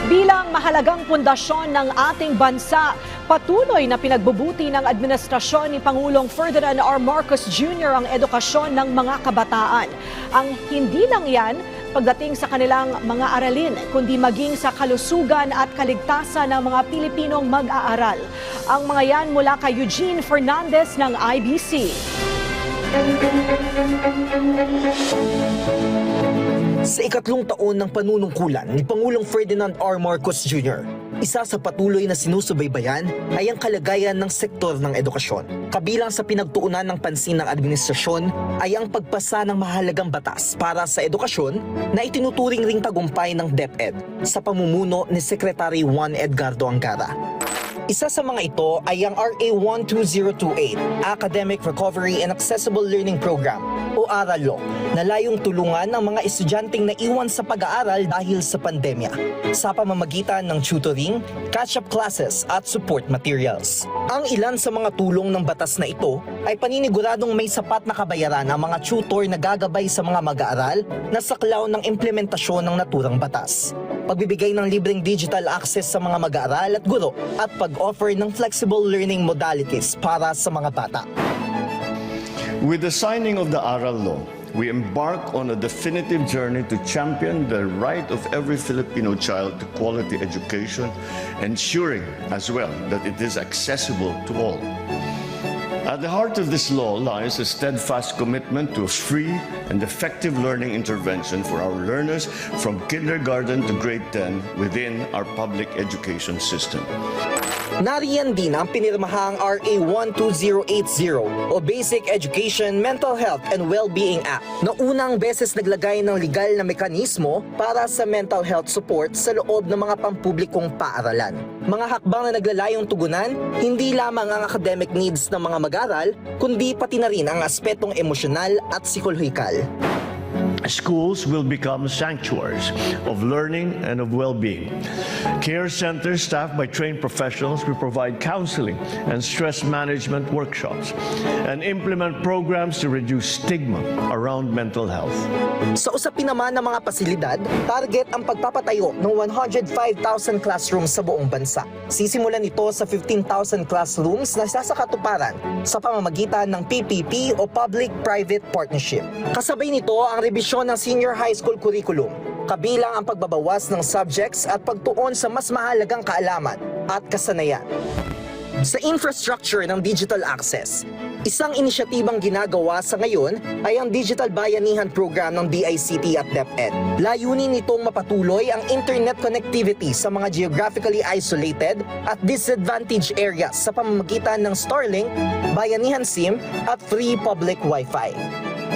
Bilang mahalagang pundasyon ng ating bansa, patuloy na pinagbubuti ng administrasyon ni Pangulong Ferdinand R. Marcos Jr. ang edukasyon ng mga kabataan. Ang hindi lang yan pagdating sa kanilang mga aralin, kundi maging sa kalusugan at kaligtasan ng mga Pilipinong mag-aaral. Ang mga yan mula kay Eugene Fernandez ng IBC. Sa ikatlong taon ng panunungkulan ni Pangulong Ferdinand R. Marcos Jr., isa sa patuloy na sinusubaybayan ay ang kalagayan ng sektor ng edukasyon. Kabilang sa pinagtuunan ng pansin ng administrasyon ay ang pagpasa ng mahalagang batas para sa edukasyon na itinuturing ring tagumpay ng DepEd sa pamumuno ni Secretary Juan Edgardo Angara. Isa sa mga ito ay ang RA 12028, Academic Recovery and Accessible Learning Program o ARAL, na layong tulungan ng mga estudyanteng naiwan sa pag-aaral dahil sa pandemya sa pamamagitan ng tutoring, catch-up classes at support materials. Ang ilan sa mga tulong ng batas na ito ay paniniguradong may sapat na kabayaran ang mga tutor na gagabay sa mga mag-aaral na saklaw ng implementasyon ng naturang batas, pagbibigay ng libreng digital access sa mga mag-aaral at guro, at pag-offer ng flexible learning modalities para sa mga bata. With the signing of the ARAL law, we embark on a definitive journey to champion the right of every Filipino child to quality education, ensuring as well that it is accessible to all. At the heart of this law lies a steadfast commitment to a free and effective learning intervention for our learners from kindergarten to grade 10 within our public education system. Nariyan din ang pinirmahang RA 12080 o Basic Education, Mental Health and Wellbeing Act na unang beses naglagay ng legal na mekanismo para sa mental health support sa loob ng mga pampublikong paaralan. Mga hakbang na naglalayong tugunan hindi lamang ang academic needs ng mga mag-aaral, kundi pati na rin ang aspetong emosyonal at psikolohikal. Schools will become sanctuaries of learning and of well-being. Care centers staffed by trained professionals will provide counseling and stress management workshops and implement programs to reduce stigma around mental health. Sa usapin naman ng mga pasilidad, target ang pagpapatayo ng 105,000 classrooms sa buong bansa. Sisimulan ito sa 15,000 classrooms na sasakatuparan sa pamamagitan ng PPP o Public-Private Partnership. Kasabay nito ang revisyon ng senior high school curriculum, kabilang ang pagbabawas ng subjects at pagtuon sa mas mahalagang kaalaman at kasanayan. Sa infrastructure ng digital access, isang inisyatibang ginagawa sa ngayon ay ang Digital Bayanihan Program ng DICT at DepEd. Layunin nitong mapatuloy ang internet connectivity sa mga geographically isolated at disadvantaged areas sa pamamagitan ng Starlink, Bayanihan SIM at free public Wi-Fi.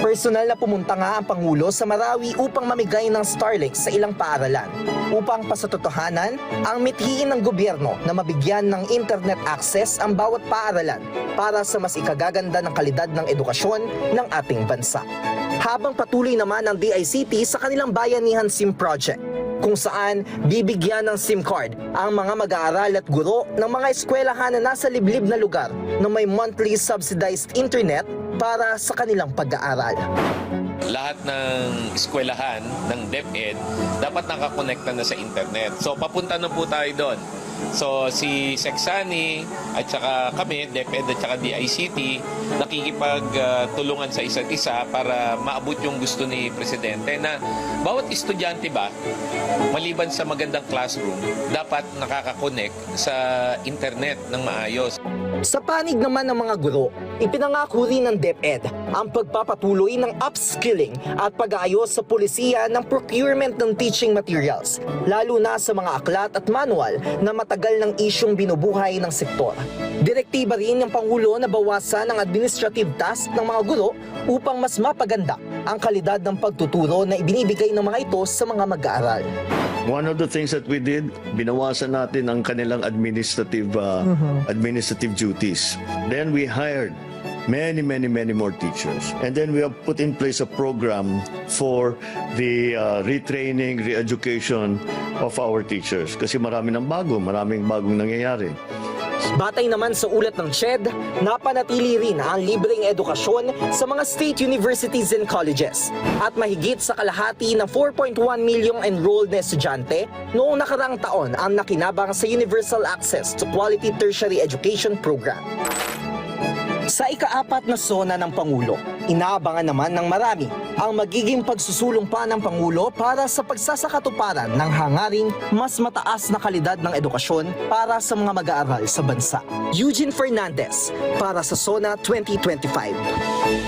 Personal na pumunta nga ang Pangulo sa Marawi upang mamigay ng Starlink sa ilang paaralan upang pasatotohanan ang mithiin ng gobyerno na mabigyan ng internet access ang bawat paaralan para sa mas ikagaganda ng kalidad ng edukasyon ng ating bansa. Habang patuloy naman ang DICT sa kanilang Bayanihan SIM project, kung saan bibigyan ng SIM card ang mga mag-aaral at guro ng mga eskwelahan na nasa liblib na lugar na may monthly subsidized internet para sa kanilang pag-aaral. Lahat ng eskwelahan ng DepEd dapat nakakonekta na sa internet. So papunta na po tayo doon. So si Seksani at saka kami, DepEd at saka DICT, nakikipagtulungan sa isa't isa para maabot yung gusto ni Presidente na bawat estudyante ba, maliban sa magandang classroom, dapat nakakakonect sa internet ng maayos. Sa panig naman ng mga guro, ipinangako rin ng DepEd ang pagpapatuloy ng upskilling at pag-aayos sa pulisiya ng procurement ng teaching materials, lalo na sa mga aklat at manual na matagal ng isyong binubuhay ng sektor. Direktiba rin ng Pangulo na bawasan ang administrative task ng mga guro upang mas mapaganda ang kalidad ng pagtuturo na ibinibigay ng mga ito sa mga mag-aaral. One of the things that we did, binawasan natin ang kanilang administrative duties. Then we hired many more teachers. And then we have put in place a program for the retraining, re-education of our teachers. Kasi maraming bagong nangyayari. Batay naman sa ulat ng CHED, napanatili rin ang libreng edukasyon sa mga state universities and colleges at mahigit sa kalahati ng 4.1 milyong enrolled na estudyante noong nakaraang taon ang nakinabang sa Universal Access to Quality Tertiary Education Program. Sa ika-4 na SONA ng Pangulo, inaabangan naman ng marami ang magiging pagsusulong pa ng Pangulo para sa pagsasakatuparan ng hangaring mas mataas na kalidad ng edukasyon para sa mga mag-aaral sa bansa. Eugene Fernandez para sa SONA 2025.